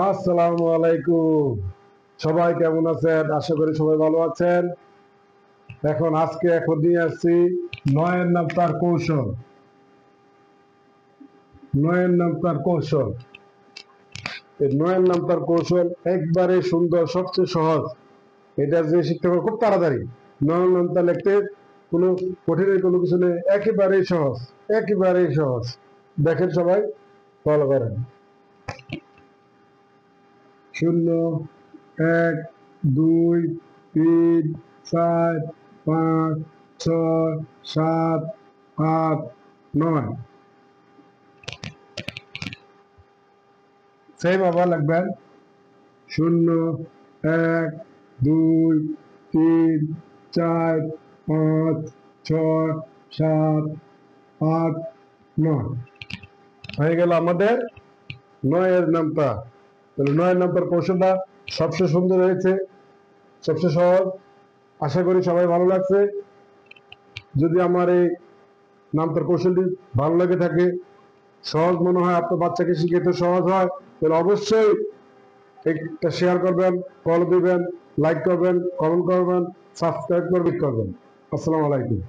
আসসালামু আলাইকুম। সবাই কেমন আছেন? আশা করি সবাই ভালো আছেন। এখন নিয়ে আসছি নয়ের নাম তার কৌশল। নয়ের নাম তার কৌশল। এই নয়ের নাম তার কৌশল একবারে সুন্দর, সবচেয়ে সহজ। এটা যে শিখতে পারবে খুব তাড়াতাড়ি। নয়ের নাম তার লিখতে কোনো কঠিনের কোনো কিছু নেই, একেবারেই সহজ, একেবারেই সহজ। দেখেন সবাই, ফলো করেন। 0, 1, 2, 3, 4, 5, 6, 7, 8, 9। সেম আবার লিখবেন। 0, 1, 2, 3, 4, 5, 6, 7, 8, 9। হয়ে গেল আমাদের নয়ের নামটা। তাহলে নয়ের নামটার কৌশলটা সবচেয়ে সুন্দর হয়েছে, সবচেয়ে সহজ। আশা করি সবাই ভালো লাগছে। যদি আমার এই নামটার কৌশলটি ভালো লেগে থাকে, সহজ মনে হয়, আপনার বাচ্চাকে শিখাতে সহজ হয়, তাহলে অবশ্যই একটা শেয়ার করবেন, ফলো দিবেন, লাইক করবেন, কমেন্ট করবেন, সাবস্ক্রাইব করবেন। আসসালামু আলাইকুম।